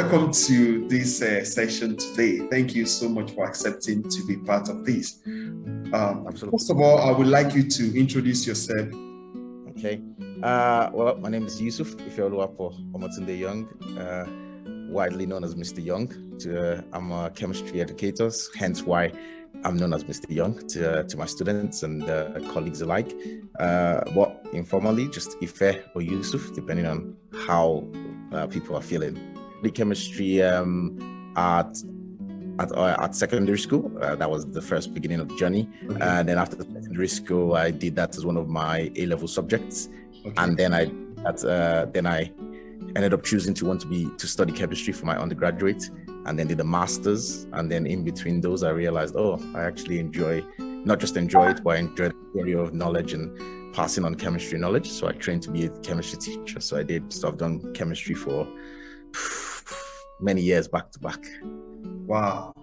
welcome to this session today. Thank you so much for accepting to be part of this. Absolutely. First of all, I would like you to introduce yourself. Okay. Well, my name is Yusuf Ifeoluwapo Omotunde Young, widely known as Mr. Young. I'm a chemistry educator, hence why I'm known as Mr. Young to my students and colleagues alike. But informally, just Ife or Yusuf, depending on how people are feeling. The chemistry at secondary school. That was the first beginning of the journey. Okay. And then after secondary school, I did that as one of my A-level subjects. Okay. And then I ended up choosing to study chemistry for my undergraduate, and then did a master's. And then in between those, I realized, I actually not just enjoy it, but I enjoy the theory of knowledge and passing on chemistry knowledge. So I trained to be a chemistry teacher. So I did. So I've done chemistry for many years back to back. Wow.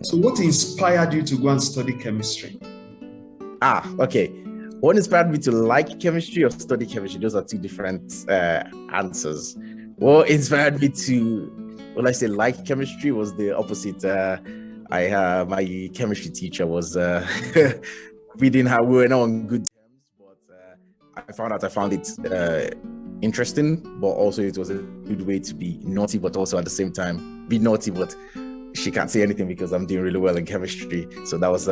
So what inspired you to go and study chemistry? Okay. What inspired me to like chemistry or study chemistry? Those are two different answers. What inspired me to, when I say like chemistry, was the opposite. My chemistry teacher was, we were not on good terms, but I found it interesting, but also it was a good way to be naughty, but also at the same time be naughty, but she can't say anything because I'm doing really well in chemistry. So it was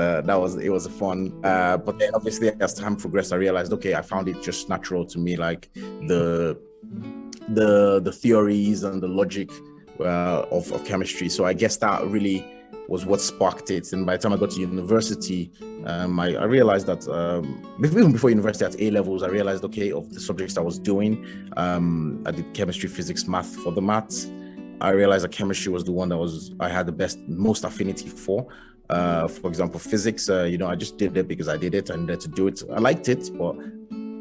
a fun. But then obviously as time progressed, I realized, okay, I found it just natural to me, like the theories and the logic of chemistry. So I guess that really was what sparked it. And by the time I got to university, I realized that even before university at A levels, I realized, okay, of the subjects I was doing, I did chemistry, physics, math for the maths. I realized that chemistry was the one that I had the most affinity for. For example, physics, I just did it because I did it. I needed to do it. I liked it, but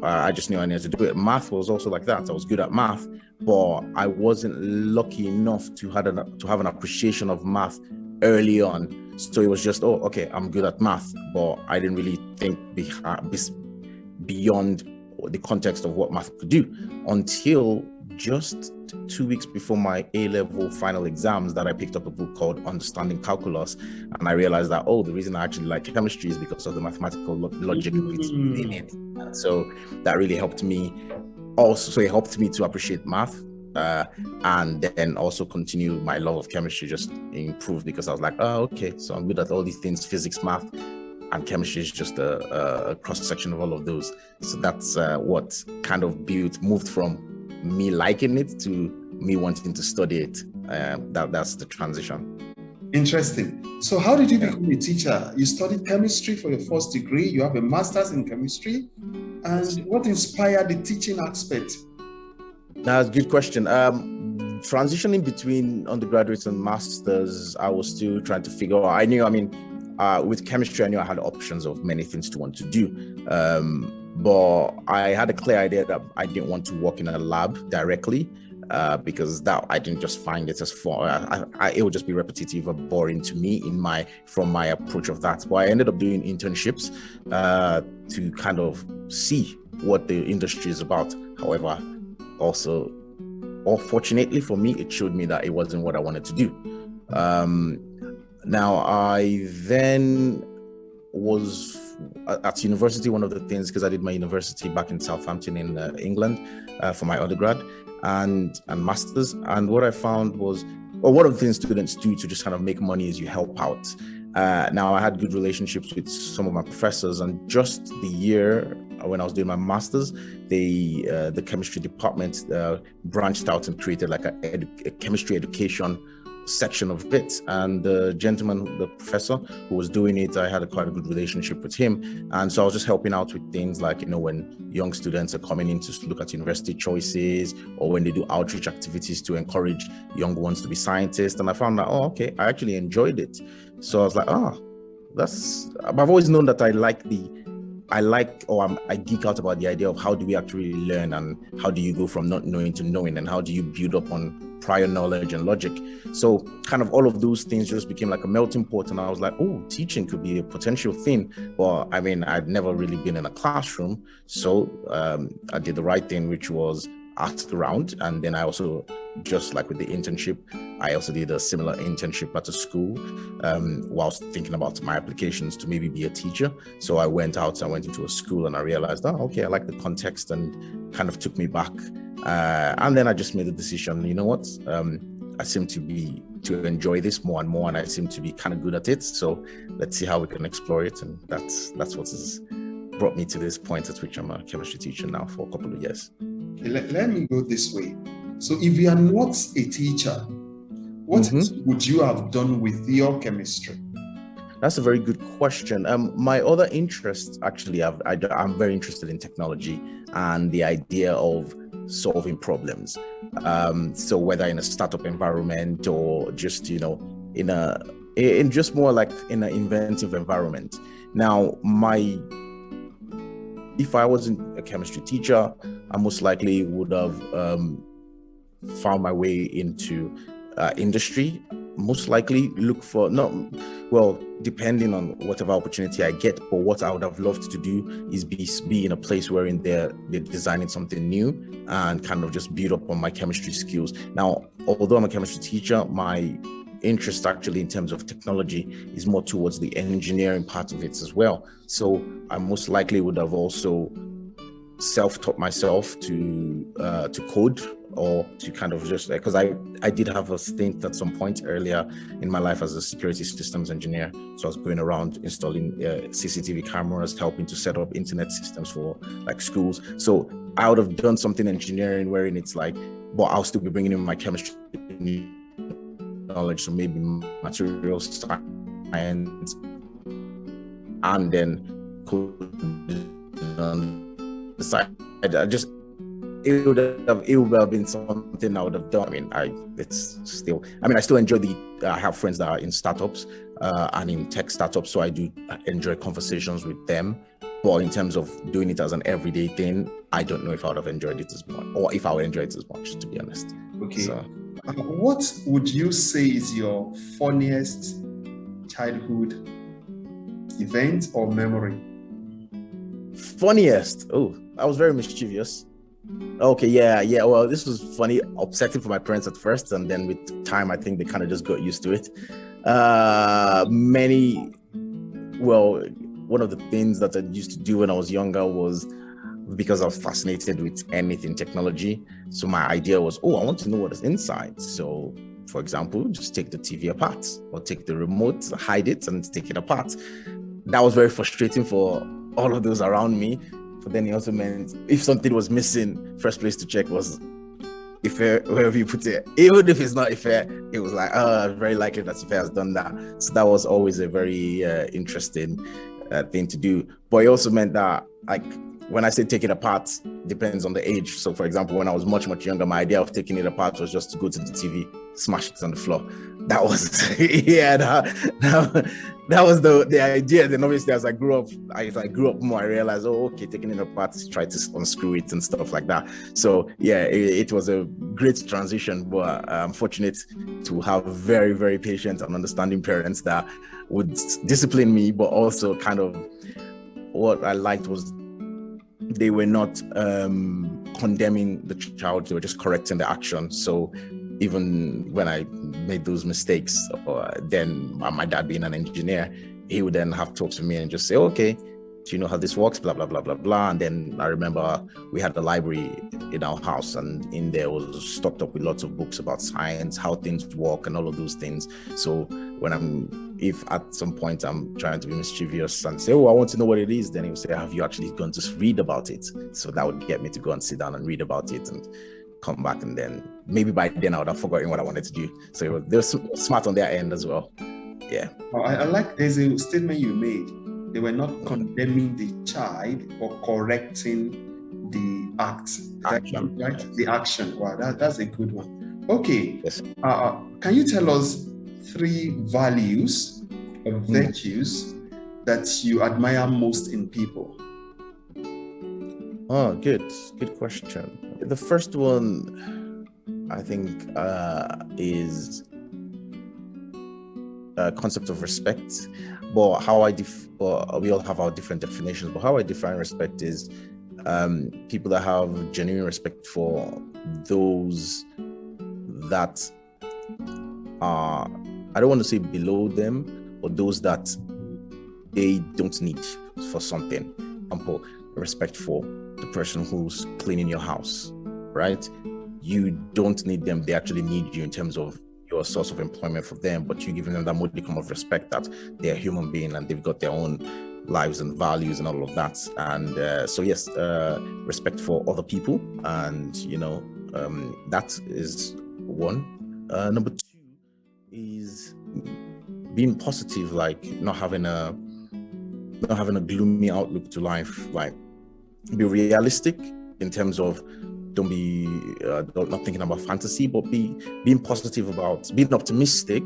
I just knew I needed to do it. Math was also like that. I was good at math, but I wasn't lucky enough to have an appreciation of math early on. So it was just, okay, I'm good at math, but I didn't really think beyond the context of what math could do until just 2 weeks before my A-level final exams that I picked up a book called Understanding Calculus, and I realized that the reason I actually like chemistry is because of the mathematical logic in it. And so that really helped me. Also, it helped me to appreciate math, and then also continue my love of chemistry just improved because I was like, okay, so I'm good at all these things, physics, math, and chemistry is just a cross-section of all of those. So that's what kind of moved from me liking it to me wanting to study it. That's the transition. Interesting. So how did you become a teacher? You studied chemistry for your first degree. You have a master's in chemistry. And what inspired the teaching aspect? That's a good question. Transitioning between undergraduate and masters, I was still trying to figure out. With chemistry, I knew I had options of many things to want to do. But I had a clear idea that I didn't want to work in a lab directly because that I didn't just find it as fun. It would just be repetitive or boring to me from my approach of that. But I ended up doing internships to kind of see what the industry is about. However, also, fortunately for me, it showed me that it wasn't what I wanted to do. Now, I then was at university. One of the things, because I did my university back in Southampton in England for my undergrad and master's. And what I found was, one of the things students do to just kind of make money is you help out. Now, I had good relationships with some of my professors, and just the year when I was doing my master's, the chemistry department branched out and created like a chemistry education section of it. And the professor who was doing it, I had quite a good relationship with him. And so I was just helping out with things like, when young students are coming in to look at university choices, or when they do outreach activities to encourage young ones to be scientists. And I found out, okay, I actually enjoyed it. So I was like, I've always known that I geek out about the idea of how do we actually learn, and how do you go from not knowing to knowing, and how do you build up on prior knowledge and logic. So kind of all of those things just became like a melting pot, and I was like, teaching could be a potential thing. But I'd never really been in a classroom. So I did the right thing, which was ask around. And then I also, just like with the internship, I also did a similar internship at a school whilst thinking about my applications to maybe be a teacher. So I went into a school and I realized, oh, okay, I like the context, and kind of took me back. And then I just made the decision, you know what? I seem to enjoy this more and more, and I seem to be kind of good at it. So let's see how we can explore it. And that's what has brought me to this point at which I'm a chemistry teacher now for a couple of years. Okay, let me go this way. So if you are not a teacher, what would you have done with your chemistry? That's a very good question. My other interests, actually, I'm very interested in technology and the idea of solving problems. So whether in a startup environment or just, in just more like in an inventive environment. Now, if I wasn't a chemistry teacher, I most likely would have found my way into industry. Most likely depending on whatever opportunity I get, but what I would have loved to do is be in a place wherein they're designing something new and kind of just build up on my chemistry skills. Now, although I'm a chemistry teacher, my interest actually in terms of technology is more towards the engineering part of it as well. So I most likely would have also self-taught myself to code, or to kind of just, because I did have a stint at some point earlier in my life as a security systems engineer. So I was going around installing CCTV cameras, helping to set up internet systems for like schools. So I would have done something engineering wherein it's like, but I'll still be bringing in my chemistry knowledge, so maybe material science, and then code on the side. It would have been something I would have done. I still enjoy I have friends that are in startups and in tech startups, so I do enjoy conversations with them. But in terms of doing it as an everyday thing, I don't know if I would have enjoyed it as much, or if I would enjoy it as much, to be honest. Okay. So, what would you say is your funniest childhood event or memory? Funniest? Oh, I was very mischievous. Okay, yeah. Well, this was funny, upsetting for my parents at first, and then with time, I think they kind of just got used to it. One of the things that I used to do when I was younger was, because I was fascinated with anything technology, so my idea was, I want to know what is inside. So, for example, just take the TV apart, or take the remote, hide it, and take it apart. That was very frustrating for all of those around me. But then it also meant if something was missing, first place to check was Ife, wherever you put it. Even if it's not Ife, it was like, very likely that Ife has done that. So that was always a very interesting thing to do. But it also meant that, like, when I say take it apart, depends on the age. So, for example, when I was much, much younger, my idea of taking it apart was just to go to the TV, smash it on the floor. That was, that was the idea. Then obviously, as I grew up more, I realized, taking it apart is try to unscrew it and stuff like that. So yeah, it was a great transition, but I'm fortunate to have very, very patient and understanding parents that would discipline me, but also kind of what I liked was they were not condemning the child, they were just correcting the action. So even when I made those mistakes, then my dad being an engineer, he would then have talked to me and just say, okay, do you know how this works? Blah, blah, blah, blah, blah. And then I remember we had a library in our house, and in there was stocked up with lots of books about science, how things work and all of those things. So if at some point I'm trying to be mischievous and say, I want to know what it is, then he would say, have you actually gone to read about it? So that would get me to go and sit down and read about it and come back, and then maybe by then I would have forgotten what I wanted to do. So they were smart on their end as well. Yeah. I like, there's a statement you made. They were not condemning the child, but correcting the act. Action. Right? The action. Wow, that's a good one. Okay. Yes. Can you tell us 3 values or virtues that you admire most in people? Oh, good question. The first one, I think, is a concept of respect. But we all have our different definitions. But how I define respect is people that have genuine respect for those that are, I don't want to say below them, but those that they don't need for something. For example, respect for the person who's cleaning your house, right? You don't need them. They actually need you in terms of your source of employment for them, but you're giving them that modicum of respect that they're a human being and they've got their own lives and values and all of that. And so yes, respect for other people, and that is one. Number two is being positive, like not having a gloomy outlook to life. Like, be realistic in terms of don't be not thinking about fantasy, but being positive about being optimistic,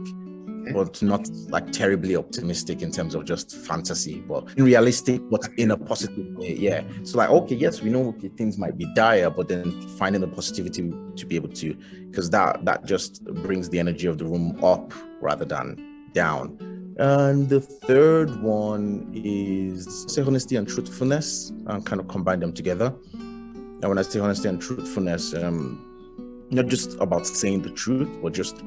but not like terribly optimistic in terms of just fantasy, but realistic, but in a positive way. Yeah. So like, okay, yes, we know things might be dire, but then finding the positivity to be able to, because that just brings the energy of the room up rather than down. And the third one is say honesty and truthfulness, and kind of combine them together. And when I say honesty and truthfulness, not just about saying the truth, but just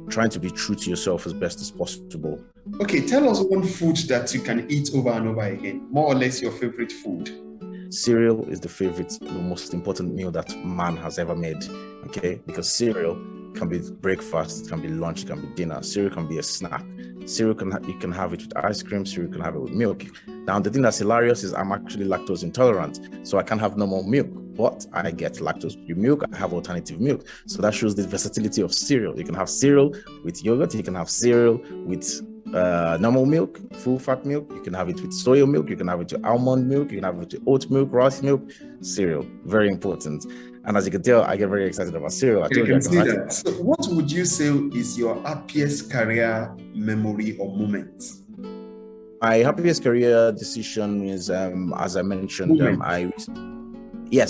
trying to be true to yourself as best as possible. Okay, tell us one food that you can eat over and over again, more or less your favorite food. Cereal is the most important meal that man has ever made, okay? Because cereal can be breakfast, it can be lunch, it can be dinner. Cereal can be a snack. Cereal you can have it with ice cream, cereal can have it with milk. Now, the thing that's hilarious is I'm actually lactose intolerant, so I can't have normal milk, but I get lactose-free milk, I have alternative milk. So that shows the versatility of cereal. You can have cereal with yogurt, you can have cereal with normal milk, full fat milk, you can have it with soy milk, you can have it with almond milk, you can have it with oat milk, rice milk. Cereal, very important. And as you can tell, I get very excited about cereal. I told you I can write it. So what would you say is your happiest career memory or moment? My happiest career decision is, as I mentioned,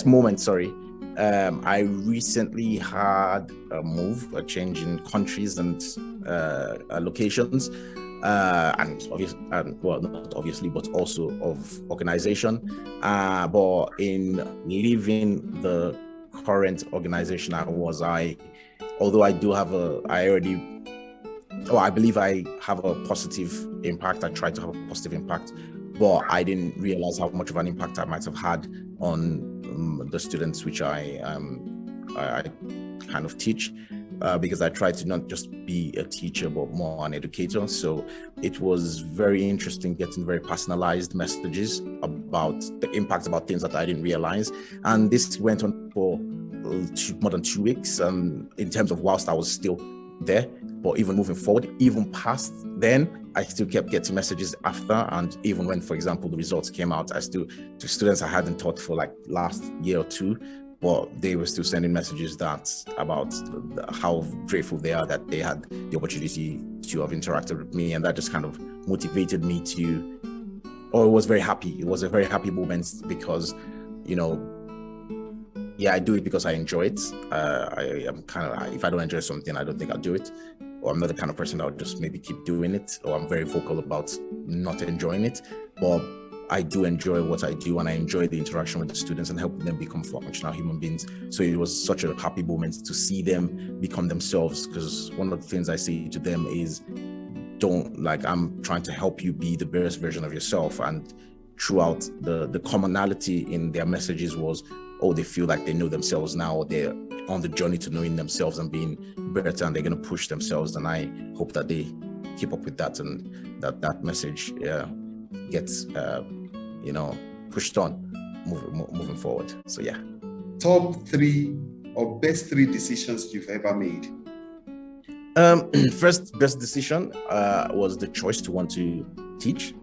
moment, sorry. I recently had a change in countries and locations, and not obviously, but also of organization. But in leaving the current organization although I do have I believe I have a positive impact. I try to have a positive impact, but I didn't realize how much of an impact I might have had on the students which I kind of teach, because I try to not just be a teacher, but more an educator. So it was very interesting getting very personalized messages about the impact, about things that I didn't realize. And this went on for more than 2 weeks, in terms of whilst I was still there. But even moving forward, even past then, I still kept getting messages after. And even when, for example, the results came out, to students I hadn't taught for like last year or two, but they were still sending messages about how grateful they are that they had the opportunity to have interacted with me. And that just kind of motivated me it was very happy. It was a very happy moment because, I do it because I enjoy it. I am if I don't enjoy something, I don't think I'll do it. Or I'm not the kind of person that would just maybe keep doing it, or I'm very vocal about not enjoying it. But I do enjoy what I do, and I enjoy the interaction with the students and helping them become functional human beings. So it was such a happy moment to see them become themselves, because one of the things I say to them is, I'm trying to help you be the best version of yourself. And throughout the commonality in their messages was, they feel like they know themselves now, or they're on the journey to knowing themselves and being better, and they're going to push themselves. And I hope that they keep up with that, and that message gets pushed on moving forward. So yeah. Top 3 or best 3 decisions you've ever made? First best decision was the choice to want to teach,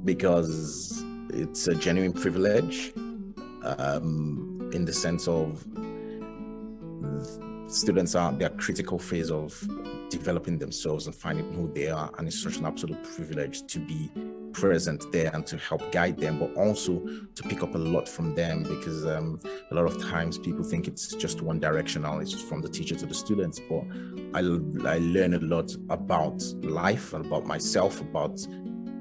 because it's a genuine privilege, in the sense of students are their critical phase of developing themselves and finding who they are, and it's such an absolute privilege to be present there and to help guide them, but also to pick up a lot from them, because a lot of times people think it's just one directional, it's from the teacher to the students. But I learn a lot about life and about myself, about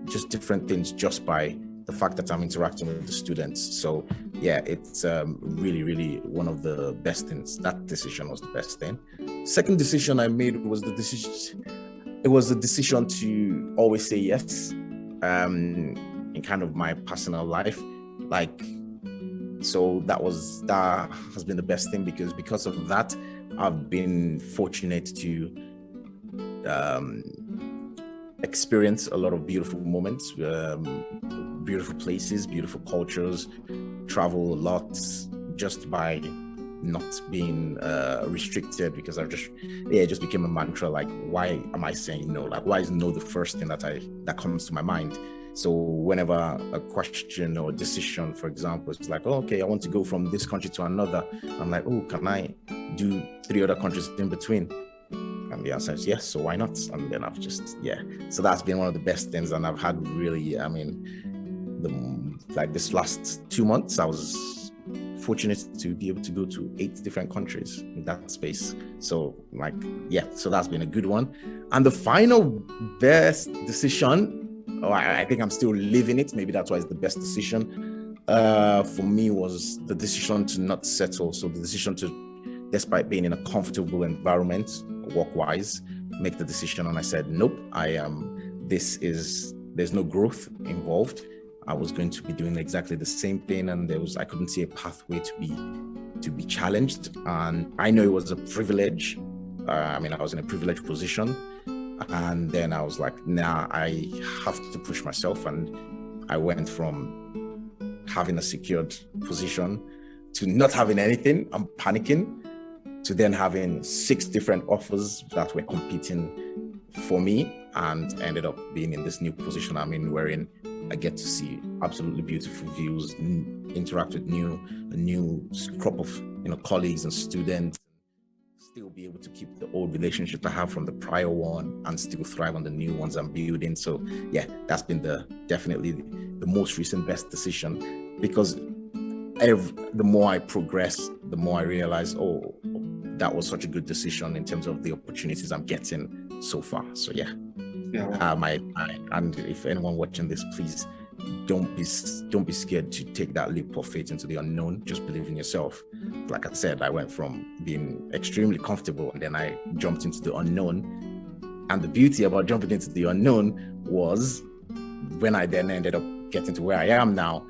just different things, just by the fact that I'm interacting with the students. So yeah, it's really, really one of the best things. That decision was the best thing. Second decision I made was the decision to always say yes in kind of my personal life. So that has been the best thing, because of that, I've been fortunate to experience a lot of beautiful moments, beautiful places, beautiful cultures, travel a lot just by not being restricted, because it just became a mantra. Like, why am I saying no? Like, why is no the first thing that comes to my mind? So whenever a question or decision, for example, it's like, oh, okay, I want to go from this country to another. I'm like, oh, can I do 3 other countries in between? And the answer is yes, so why not? And then I've so that's been one of the best things. And I've had really, this last 2 months, I was fortunate to be able to go to 8 different countries in that space. So so that's been a good one. And the final best decision, I think I'm still living it. Maybe that's why it's the best decision for me, was the decision to not settle. So the decision to, despite being in a comfortable environment, work-wise, make the decision. And I said, nope, there's no growth involved. I was going to be doing exactly the same thing, and I couldn't see a pathway to be challenged. And I know it was a privilege. I was in a privileged position. And then I was like, nah, I have to push myself. And I went from having a secured position to not having anything. I'm panicking, to then having 6 different offers that were competing for me, and ended up being in this new position I'm in, wherein I get to see absolutely beautiful views, interact with a new crop of colleagues and students, still be able to keep the old relationships I have from the prior one and still thrive on the new ones I'm building. So yeah, that's been definitely the most recent best decision, because the more I progress, the more I realize, oh, that was such a good decision in terms of the opportunities I'm getting so far. So yeah. And if anyone watching this, please don't be scared to take that leap of faith into the unknown. Just believe in yourself. Like I said, I went from being extremely comfortable, and then I jumped into the unknown. And the beauty about jumping into the unknown was, when I then ended up getting to where I am now,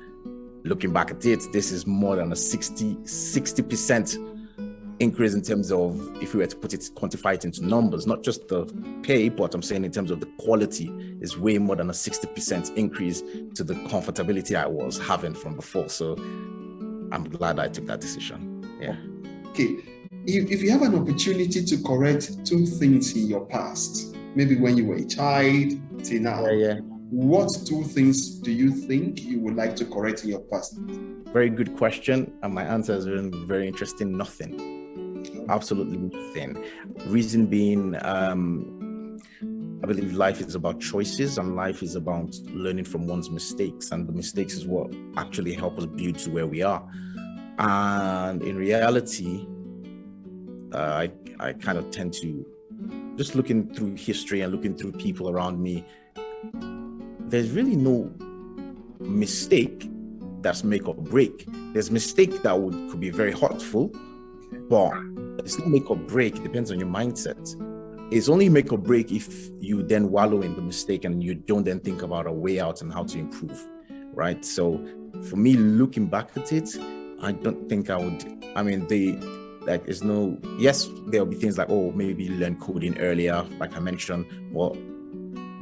looking back at it, this is more than a 60% increase in terms of, if we were to quantify it into numbers, not just the pay, but I'm saying in terms of the quality, is way more than a 60% increase to the comfortability I was having from before. So I'm glad I took that decision. Yeah. Okay. If you have an opportunity to correct 2 things in your past, maybe when you were a child till now, what 2 things do you think you would like to correct in your past? Very good question. And my answer has been very interesting. Nothing. Absolutely nothing. Reason being, I believe life is about choices, and life is about learning from one's mistakes, and the mistakes is what actually help us build to where we are. And in reality, I kind of tend to, just looking through history and looking through people around me, there's really no mistake that's make or break. There's mistake that could be very hurtful, but it's not make or break. It depends on your mindset. It's only make or break if you then wallow in the mistake and you don't then think about a way out and how to improve, right? So for me, looking back at it, I don't think I would. Yes, there'll be things like, oh, maybe learn coding earlier, like I mentioned. Well,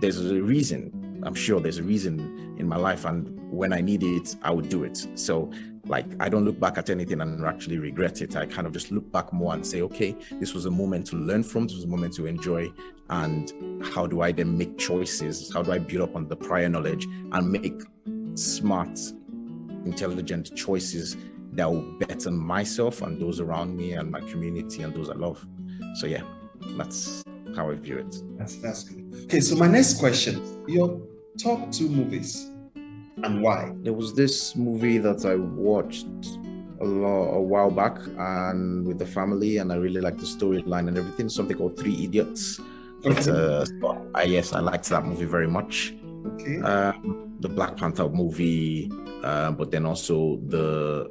there's a reason. I'm sure there's a reason in my life, and when I need it, I would do it. So I don't look back at anything and actually regret it. I kind of just look back more and say, okay, this was a moment to learn from, this was a moment to enjoy, and how do I then make choices? How do I build up on the prior knowledge and make smart, intelligent choices that will better myself and those around me and my community and those I love? So yeah, that's how I view it. That's good. Okay, so my next question, your top 2 movies and why? There was this movie that I watched a while back and with the family, and I really liked the storyline and everything. Something called 3 Idiots. Okay. Yes, I liked that movie very much. Okay. Black Panther movie, but then also the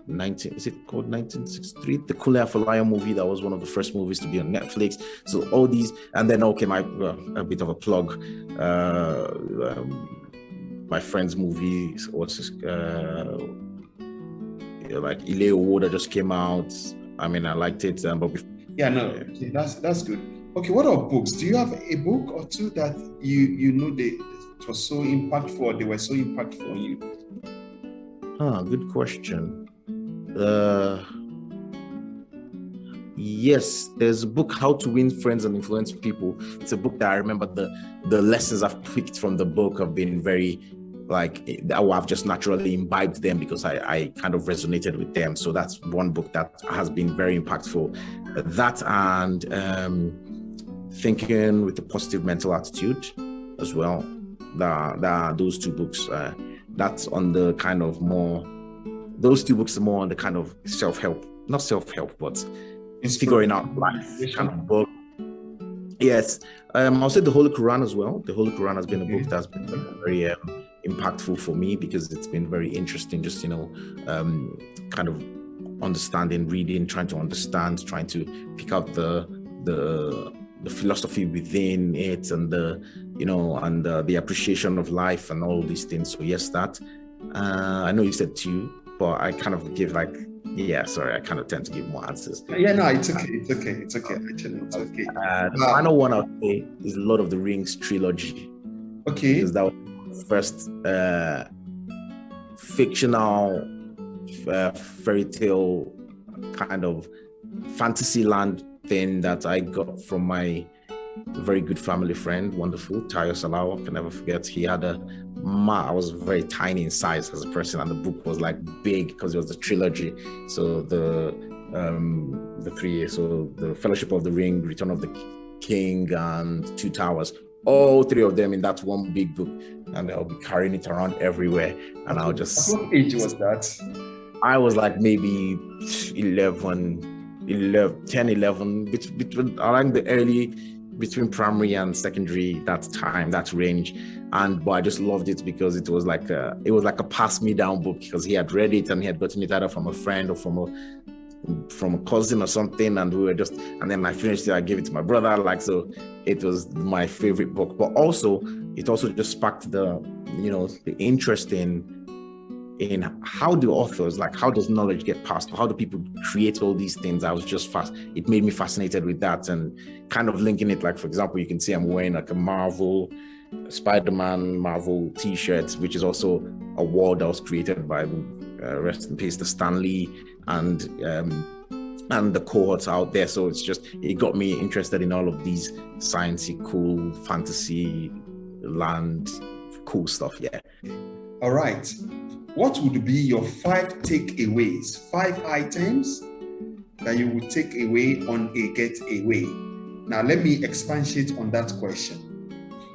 1963, the Kule Afolayan movie that was one of the first movies to be on Netflix. So all these, and then a bit of a plug, my friend's movie was like Ile Owo that just came out. I mean, I liked it, but okay, that's good. Okay, what about books? Do you have a book or two that you know it was so impactful, or they were so impactful on you? Good question. Yes, there's a book, How to Win Friends and Influence People. It's a book that I remember the lessons I've picked from the book have been very, I've just naturally imbibed them because I kind of resonated with them. So that's one book that has been very impactful. That and Thinking with a Positive Mental Attitude as well. Those two books. That's on the kind of more, those two books are more on the kind of not self-help, but figuring out life kind of book. Yes. I'll say the Holy Quran as well. The Holy Quran has been a book that's been very impactful for me because it's been very interesting, just, kind of understanding, reading, trying to understand, trying to pick out the philosophy within it and the appreciation of life and all these things. So yes, that. I know you said two, but I kind of give I kind of tend to give more answers. Yeah, no, it's okay. Actually, it's okay. The final one I'll say is Lord of the Rings trilogy. Okay. Because that was the first fictional fairy tale kind of fantasy land thing that I got from my very good family friend, wonderful Tayo Salawa. I can never forget. He had I was very tiny in size as a person, and the book was like big because it was the trilogy. So the three, so the Fellowship of the Ring, Return of the King, and Two Towers, all three of them in that one big book, and I'll be carrying it around everywhere. And I'll just. What age was that? I was like maybe 10, 11, between around the early, between primary and secondary, that range. But I just loved it because it was like a pass me down book, because he had read it and he had gotten it either from a friend or from a cousin or something, and then I finished it, I gave it to my brother, so it was my favorite book. But also it also just sparked the interest in how do authors, how does knowledge get passed? How do people create all these things? It made me fascinated with that, and kind of linking it, for example, you can see I'm wearing a Marvel, Spider-Man Marvel t-shirt, which is also a world that was created by, rest in peace, the Stan Lee and the cohorts out there. So it got me interested in all of these sciencey, cool, fantasy land, cool stuff. Yeah. All right. What would be your 5 takeaways, 5 items that you would take away on a getaway? Now, let me expatiate on that question.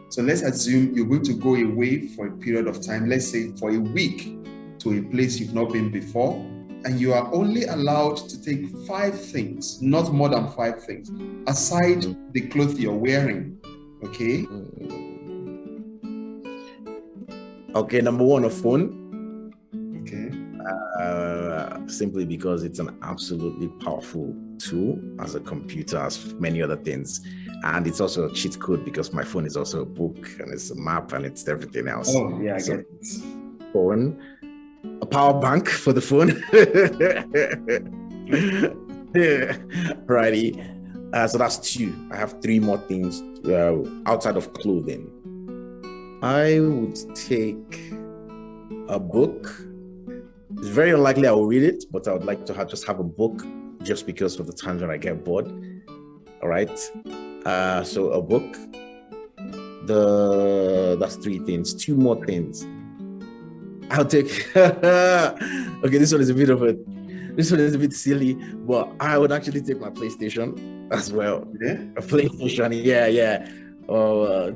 So let's assume you're going to go away for a period of time, let's say for a week, to a place you've not been before, and you are only allowed to take 5 things, not more than 5 things, aside the clothes you're wearing. Okay? Okay, number 1, a phone. Okay. Simply because it's an absolutely powerful tool as a computer, as many other things. And it's also a cheat code because my phone is also a book and it's a map and it's everything else. Oh, yeah, I get it. Phone, a power bank for the phone. Righty. So that's 2. I have 3 more things outside of clothing. I would take a book. It's very unlikely I will read it, but I would like to just have a book, just because of the times when I get bored. All right. So a book. That's 3 things. 2 more things. I'll take. Okay, this one is a bit silly, but I would actually take my PlayStation as well. Yeah. A PlayStation. Yeah.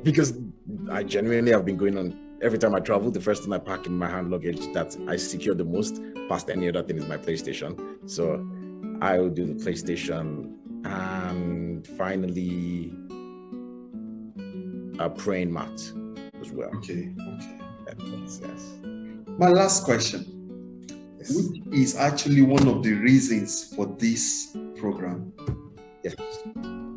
Because I genuinely have been going on. Every time I travel, the first thing I pack in my hand luggage that I secure the most past any other thing is my PlayStation. So I will do the PlayStation. And finally, a praying mat. as well. Okay. Yes. My last question, which is actually one of the reasons for this program. Yes.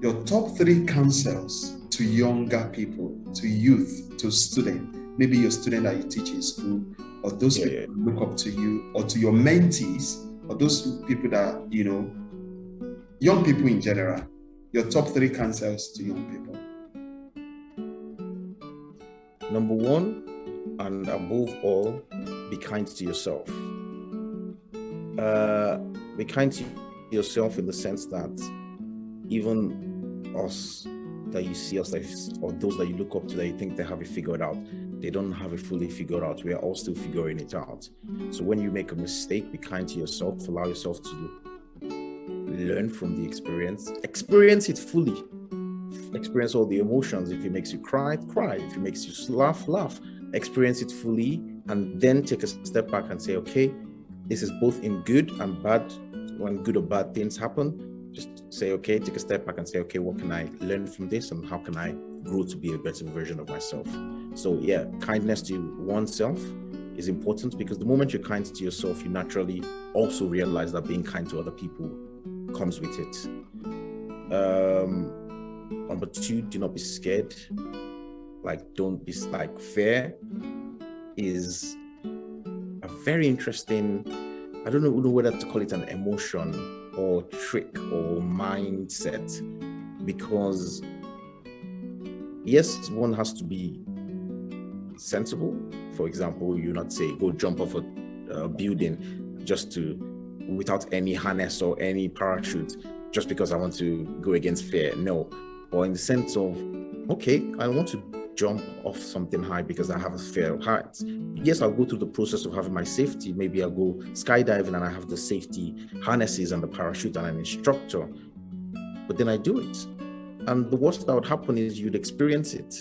Your top 3 counsels to younger people, to youth, to students, maybe your student that you teach in school, or those people who look up to you, or to your mentees, or those people that, young people in general, your top 3 counsels to young people. Number 1, and above all, be kind to yourself. Be kind to yourself in the sense that even us that you see us, or those that you look up to that you think they have it figured out, they don't have it fully figured out. We are all still figuring it out. So when you make a mistake, be kind to yourself. Allow yourself to learn from the experience. Experience it fully. Experience all the emotions. If it makes you cry, cry. If it makes you laugh, laugh. Experience it fully, and then take a step back and say, okay, this is both in good and bad. When good or bad things happen, just say, okay, take a step back and say, okay, what can I learn from this, and how can I grow to be a better version of myself? So yeah, kindness to oneself is important, because the moment you're kind to yourself, you naturally also realize that being kind to other people comes with it. Number 2, do not be scared. Don't be fear is a very interesting, I don't know whether to call it an emotion or trick or mindset, because yes, one has to be sensible. For example, you not say go jump off a building without any harness or any parachute, just because I want to go against fear. No, or in the sense of, okay, I want to jump off something high because I have a fear of heights. Yes, I'll go through the process of having my safety. Maybe I'll go skydiving and I have the safety harnesses and the parachute and an instructor, but then I do it. And the worst that would happen is you'd experience it.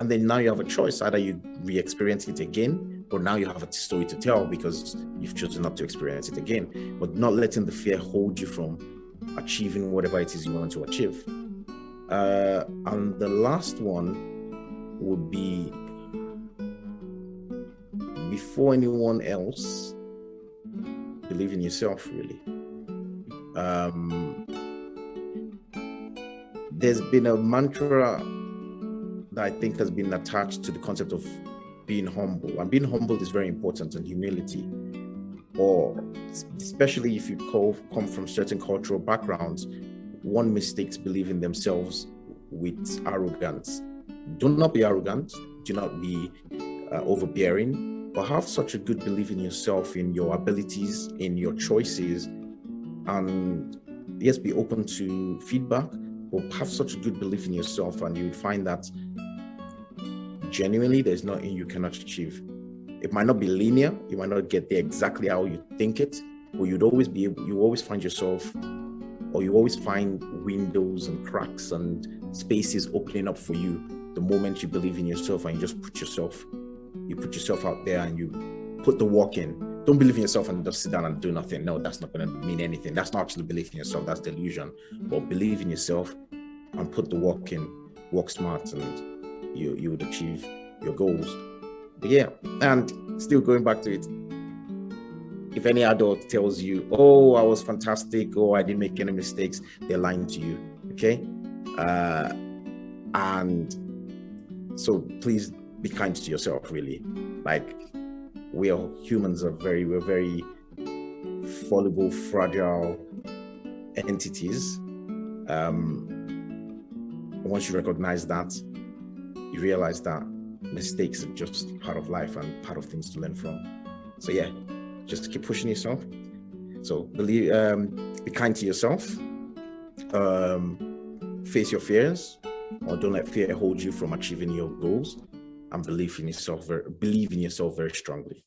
And then now you have a choice. Either you re-experience it again, or now you have a story to tell because you've chosen not to experience it again, but not letting the fear hold you from achieving whatever it is you want to achieve. And the last one would be, before anyone else, believe in yourself, really. There's been a mantra that I think has been attached to the concept of being humble. And being humble is very important, and humility, or especially if you come from certain cultural backgrounds, one mistakes believing themselves with arrogance. Do not be arrogant. Do not be overbearing, but have such a good belief in yourself, in your abilities, in your choices, and yes, be open to feedback, but have such a good belief in yourself, and you would find that genuinely there's nothing you cannot achieve. It might not be linear, you might not get there exactly how you think it, but you always find yourself, or you always find windows and cracks and spaces opening up for you the moment you believe in yourself and you just put yourself out there and you put the work in. Don't believe in yourself and just sit down and do nothing. No, that's not going to mean anything. That's not actually belief in yourself. That's delusion. But believe in yourself and put the work in, work smart, and you would achieve your goals. But yeah, and still going back to it, if any adult tells you, oh, I was fantastic, oh, I didn't make any mistakes, they're lying to you, okay? And so please be kind to yourself, really. We are humans, we're very fallible, fragile entities. Once you recognize that, you realize that mistakes are just part of life and part of things to learn from. So yeah, just keep pushing yourself. So be kind to yourself. Face your fears, or don't let fear hold you from achieving your goals, and believe in yourself very strongly.